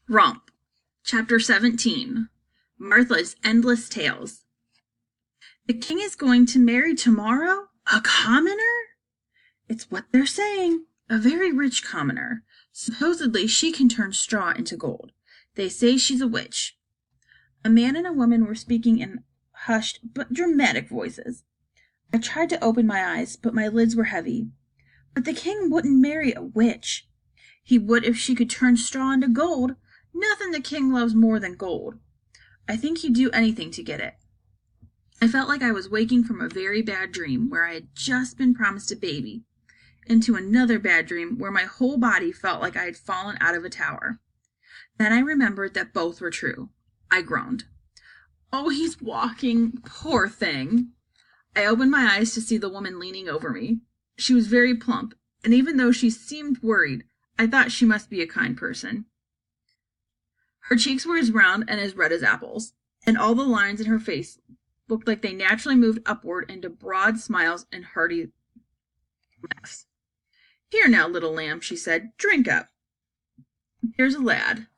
Rump Chapter 17 Martha's Endless Tales. The king is going to marry tomorrow? A commoner? It's what they're saying. A very rich commoner. Supposedly she can turn straw into gold. They say she's a witch. A man and a woman were speaking in hushed but dramatic voices. I tried to open my eyes, but my lids were heavy. But the king wouldn't marry a witch. He would if she could turn straw into gold. Nothing the king loves more than gold. I think he'd do anything to get it. I felt like I was waking from a very bad dream where I had just been promised a baby, into another bad dream where my whole body felt like I had fallen out of a tower. Then I remembered that both were true. I groaned. Oh, he's walking, poor thing. I opened my eyes to see the woman leaning over me. She was very plump, and even though she seemed worried, I thought she must be a kind person. Her cheeks were as round and as red as apples, and all the lines in her face looked like they naturally moved upward into broad smiles and hearty laughs. Here now, little lamb, she said, drink up. Here's a lad.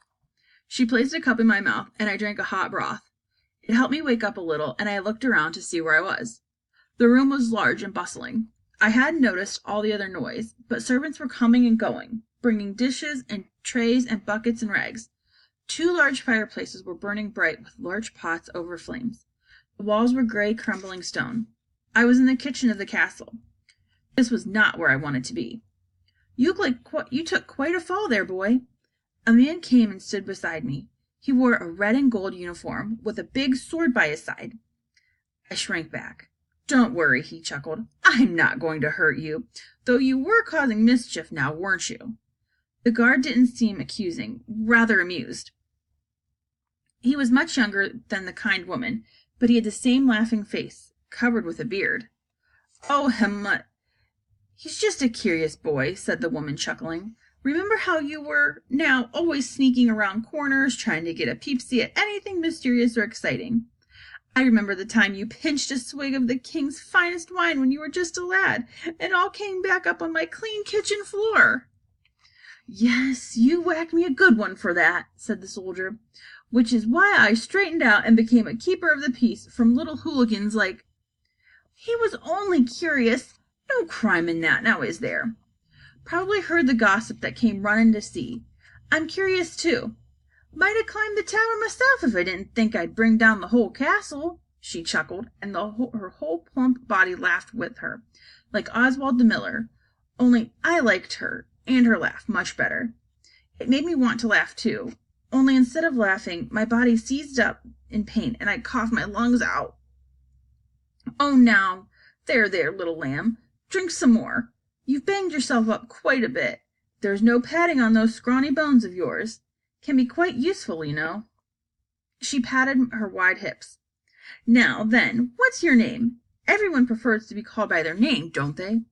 She placed a cup in my mouth, and I drank a hot broth. It helped me wake up a little, and I looked around to see where I was. The room was large and bustling. I hadn't noticed all the other noise, but servants were coming and going, bringing dishes and trays and buckets and rags. 2 large fireplaces were burning bright with large pots over flames. The walls were gray, crumbling stone. I was in the kitchen of the castle. This was not where I wanted to be. You took quite a fall there, boy. A man came and stood beside me. He wore a red and gold uniform, with a big sword by his side. I shrank back. Don't worry, he chuckled. I'm not going to hurt you, though you were causing mischief now, weren't you? The guard didn't seem accusing, rather amused. He was much younger than the kind woman, but he had the same laughing face, covered with a beard. Oh, Hamlet, he's just a curious boy, said the woman, chuckling. Remember how you were, now, always sneaking around corners, trying to get a peep-see at anything mysterious or exciting. I remember the time you pinched a swig of the king's finest wine when you were just a lad, and all came back up on my clean kitchen floor. Yes, you whacked me a good one for that, said the soldier, which is why I straightened out and became a keeper of the peace from little hooligans like... He was only curious. No crime in that, now is there? Probably heard the gossip that came running to see. I'm curious, too. Might have climbed the tower myself if I didn't think I'd bring down the whole castle, she chuckled, and her whole plump body laughed with her, like Oswald the Miller, only I liked her and her laugh much better. It made me want to laugh, too, only instead of laughing, my body seized up in pain, and I coughed my lungs out. Oh, now, there, little lamb, drink some more. You've banged yourself up quite a bit. There's no padding on those scrawny bones of yours. Can be quite useful, you know. She patted her wide hips. Now, then, what's your name? Everyone prefers to be called by their name, don't they?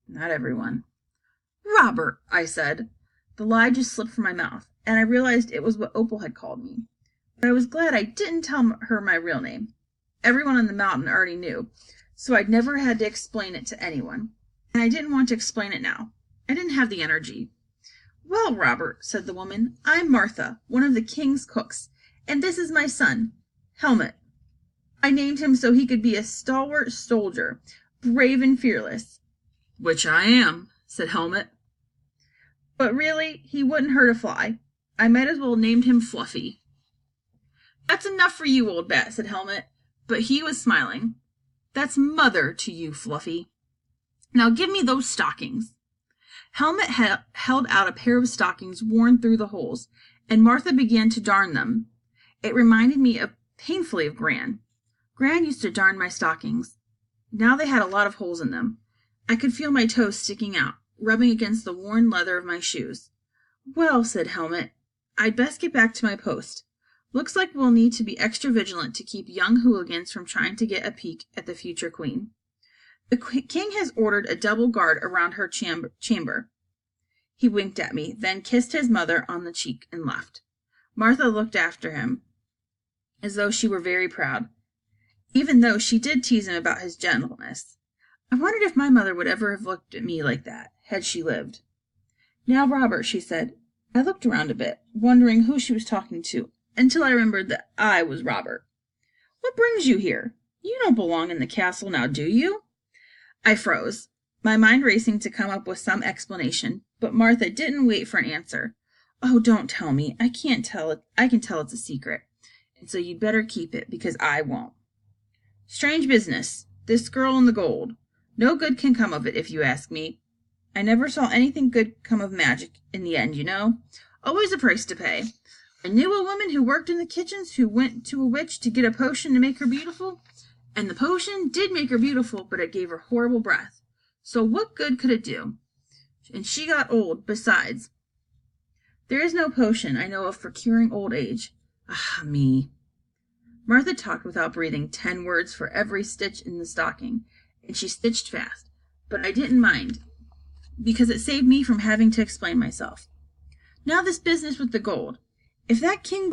Not everyone. Robert, I said. The lie just slipped from my mouth, and I realized it was what Opal had called me. But I was glad I didn't tell her my real name. Everyone on the mountain already knew, so I'd never had to explain it to anyone. And I didn't want to explain it now. I didn't have the energy. Well, Robert, said the woman, I'm Martha, one of the king's cooks, and this is my son, Helmut. I named him so he could be a stalwart soldier, brave and fearless. Which I am, said Helmut. But really, he wouldn't hurt a fly. I might as well have named him Fluffy. That's enough for you, old bat, said Helmut, but he was smiling. That's mother to you, Fluffy. Now give me those stockings. Helmut held out a pair of stockings worn through the holes, and Martha began to darn them. It reminded me painfully of Gran. Gran used to darn my stockings. Now they had a lot of holes in them. I could feel my toes sticking out, rubbing against the worn leather of my shoes. Well, said Helmut, I'd best get back to my post. Looks like we'll need to be extra vigilant to keep young hooligans from trying to get a peek at the future queen. The king has ordered a double guard around her chamber. He winked at me, then kissed his mother on the cheek and left. Martha looked after him, as though she were very proud, even though she did tease him about his gentleness. I wondered if my mother would ever have looked at me like that, had she lived. Now, Robert, she said, I looked around a bit, wondering who she was talking to, until I remembered that I was Robert. What brings you here? You don't belong in the castle now, do you? I froze, my mind racing to come up with some explanation, but Martha didn't wait for an answer. Oh, don't tell me. I can't tell it. I can tell it's a secret. And so you'd better keep it, because I won't. Strange business. This girl and the gold. No good can come of it, if you ask me. I never saw anything good come of magic in the end, you know. Always a price to pay. I knew a woman who worked in the kitchens who went to a witch to get a potion to make her beautiful, and the potion did make her beautiful, but it gave her horrible breath. So what good could it do? And she got old, besides. There is no potion I know of for curing old age. Ah, me. Martha talked without breathing 10 words for every stitch in the stocking, and she stitched fast, but I didn't mind, because it saved me from having to explain myself. Now this business with the gold. If that King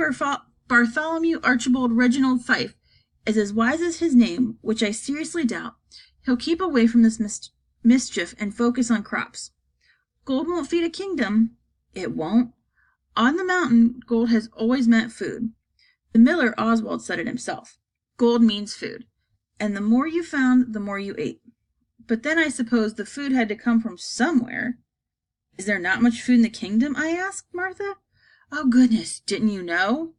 Bartholomew Archibald Reginald Fife is as wise as his name, which I seriously doubt, he'll keep away from this mischief and focus on crops. Gold won't feed a kingdom. It won't. On the mountain, gold has always meant food. The miller Oswald said it himself. Gold means food, and the more you found, the more you ate. But then I suppose the food had to come from somewhere. Is there not much food in the kingdom? I asked Martha. Oh, goodness, didn't you know?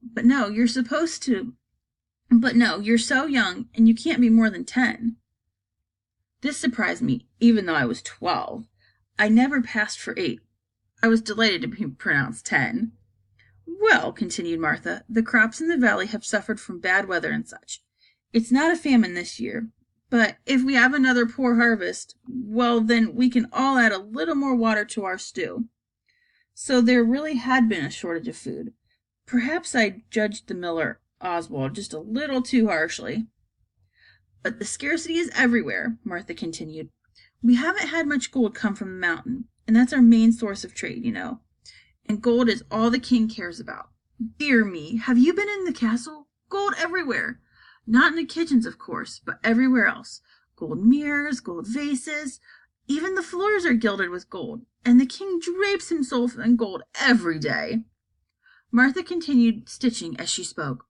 But no, you're so young, and you can't be more than 10. This surprised me, even though I was 12. I never passed for 8. I was delighted to be pronounced 10. Well, continued Martha, the crops in the valley have suffered from bad weather and such. It's not a famine this year, but if we have another poor harvest, well, then we can all add a little more water to our stew. So there really had been a shortage of food. Perhaps I judged the miller Oswald just a little too harshly. But the scarcity is everywhere, Martha continued. We haven't had much gold come from the mountain, and that's our main source of trade, you know. And gold is all the king cares about. Dear me, have you been in the castle? Gold everywhere. Not in the kitchens, of course, but everywhere else. Gold mirrors, gold vases. Even the floors are gilded with gold, and the king drapes himself in gold every day. Martha continued stitching as she spoke.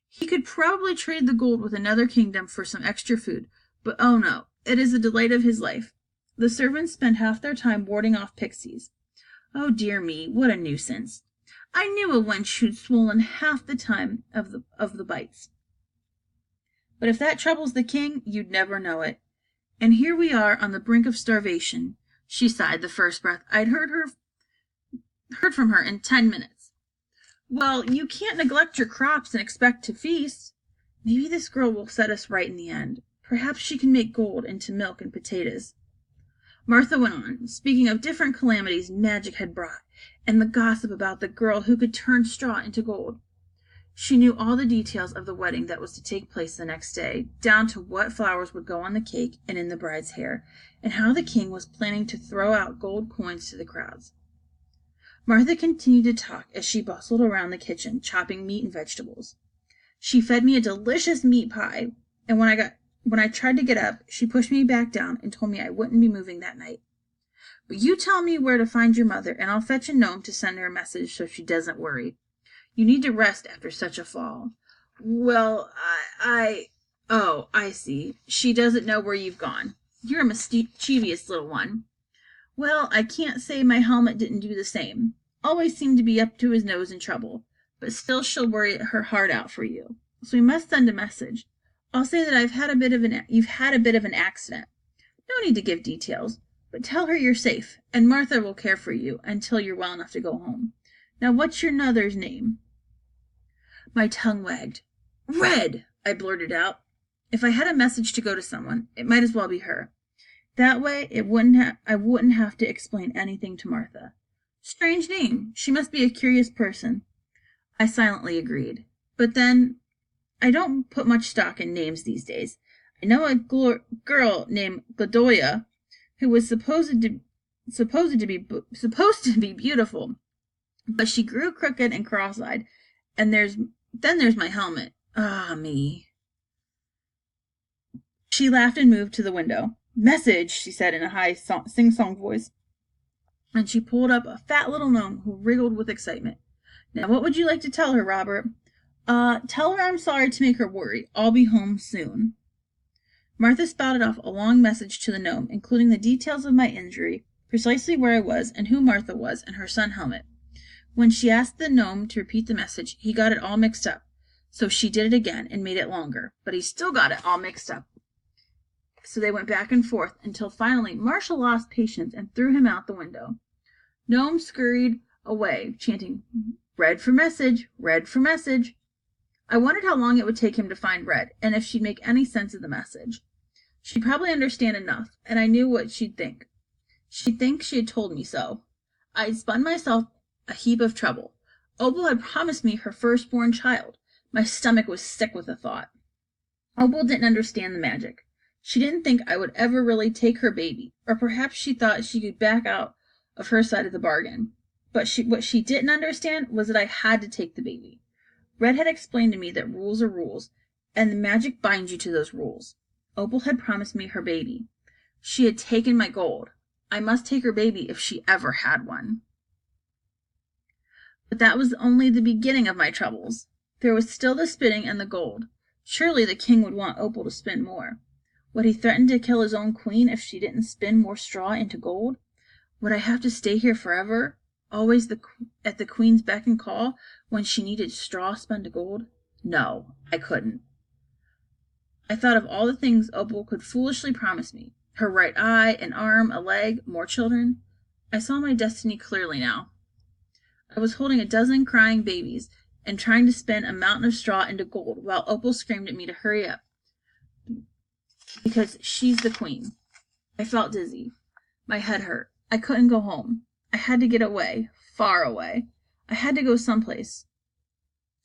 He could probably trade the gold with another kingdom for some extra food, but oh no, it is the delight of his life. The servants spend half their time warding off pixies. Oh dear me, what a nuisance. I knew a wench who'd swollen half the time of the bites. But if that troubles the king, you'd never know it. And here we are on the brink of starvation, she sighed the first breath I'd heard from her in 10 minutes. Well, you can't neglect your crops and expect to feast. Maybe this girl will set us right in the end. Perhaps she can make gold into milk and potatoes. Martha went on, speaking of different calamities magic had brought, and the gossip about the girl who could turn straw into gold. She knew all the details of the wedding that was to take place the next day, down to what flowers would go on the cake and in the bride's hair, and how the king was planning to throw out gold coins to the crowds. Martha continued to talk as she bustled around the kitchen, chopping meat and vegetables. She fed me a delicious meat pie, and when I tried to get up, she pushed me back down and told me I wouldn't be moving that night. But you tell me where to find your mother, and I'll fetch a gnome to send her a message so she doesn't worry. You need to rest after such a fall. Well, oh, I see. She doesn't know where you've gone. You're a mischievous little one. Well, I can't say my helmet didn't do the same. Always seemed to be up to his nose in trouble, but still she'll worry her heart out for you. So we must send a message. I'll say that you've had a bit of an accident. No need to give details, but tell her you're safe, and Martha will care for you until you're well enough to go home. Now, what's your mother's name? My tongue wagged. Red, I blurted out. If I had a message to go to someone, it might as well be her. That way, I wouldn't have to explain anything to Martha. Strange name. She must be a curious person. I silently agreed. But then, I don't put much stock in names these days. I know a girl named Gladoya, who was supposed to be beautiful, but she grew crooked and cross-eyed. And then there's my helmet. Ah, me. She laughed and moved to the window. Message, she said in a high sing-song voice. and she pulled up a fat little gnome who wriggled with excitement. Now, what would you like to tell her, Robert? Tell her I'm sorry to make her worry. I'll be home soon. Martha spouted off a long message to the gnome, including the details of my injury, precisely where I was, and who Martha was, and her son Helmet. When she asked the gnome to repeat the message, he got it all mixed up. So she did it again and made it longer, but he still got it all mixed up. So they went back and forth until finally Marshall lost patience and threw him out the window. Gnome scurried away, chanting, "Red for message, red for message." I wondered how long it would take him to find Red, and if she'd make any sense of the message. She'd probably understand enough, and I knew what she'd think. She'd think she had told me so. I'd spun myself a heap of trouble. Opal had promised me her firstborn child. My stomach was sick with the thought. Opal didn't understand the magic. She didn't think I would ever really take her baby, or perhaps she thought she could back out of her side of the bargain. But what she didn't understand was that I had to take the baby. Red had explained to me that rules are rules, and the magic binds you to those rules. Opal had promised me her baby. She had taken my gold. I must take her baby if she ever had one. But that was only the beginning of my troubles. There was still the spinning and the gold. Surely the king would want Opal to spin more. Would he threaten to kill his own queen if she didn't spin more straw into gold? Would I have to stay here forever, always at the queen's beck and call when she needed straw spun to gold? No, I couldn't. I thought of all the things Opal could foolishly promise me. Her right eye, an arm, a leg, more children. I saw my destiny clearly now. I was holding a dozen crying babies and trying to spin a mountain of straw into gold while Opal screamed at me to hurry up because she's the queen. I felt dizzy. My head hurt. I couldn't go home. I had to get away, far away. I had to go someplace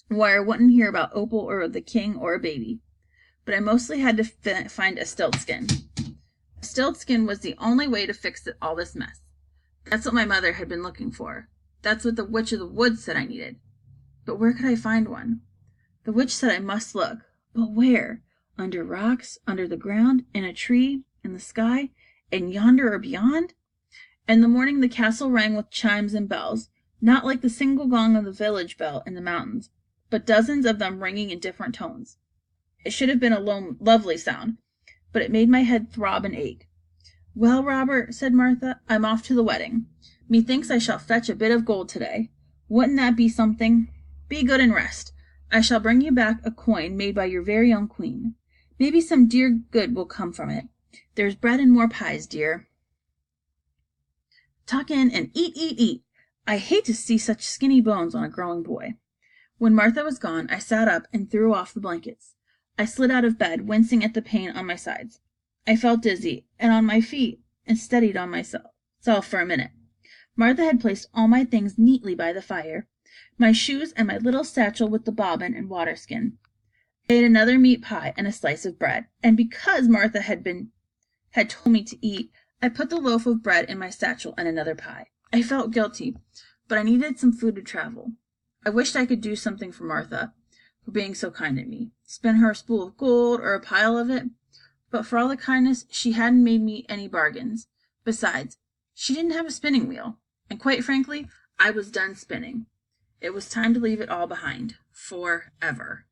where I wouldn't hear about Opal or the king or a baby. But I mostly had to find a stiltskin. A stiltskin was the only way to fix all this mess. That's what my mother had been looking for. That's what the Witch of the Woods said I needed. But where could I find one? The witch said I must look. But where? Under rocks, under the ground, in a tree, in the sky, and yonder or beyond? In the morning the castle rang with chimes and bells, not like the single gong of the village bell in the mountains, but dozens of them ringing in different tones. It should have been a lovely sound, but it made my head throb and ache. "Well, Robert," said Martha, "I'm off to the wedding. Methinks I shall fetch a bit of gold today. Wouldn't that be something? Be good and rest. I shall bring you back a coin made by your very own queen. Maybe some dear good will come from it. There's bread and more pies, dear. Tuck in and eat, eat, eat. I hate to see such skinny bones on a growing boy." When Martha was gone, I sat up and threw off the blankets. I slid out of bed, wincing at the pain on my sides. I felt dizzy and on my feet and steadied on myself for a minute. Martha had placed all my things neatly by the fire, my shoes and my little satchel with the bobbin and water skin. I ate another meat pie and a slice of bread, and because Martha had told me to eat, I put the loaf of bread in my satchel and another pie. I felt guilty, but I needed some food to travel. I wished I could do something for Martha, for being so kind to me, spin her a spool of gold or a pile of it, but for all the kindness, she hadn't made me any bargains. Besides, she didn't have a spinning wheel, and quite frankly, I was done spinning. It was time to leave it all behind, forever.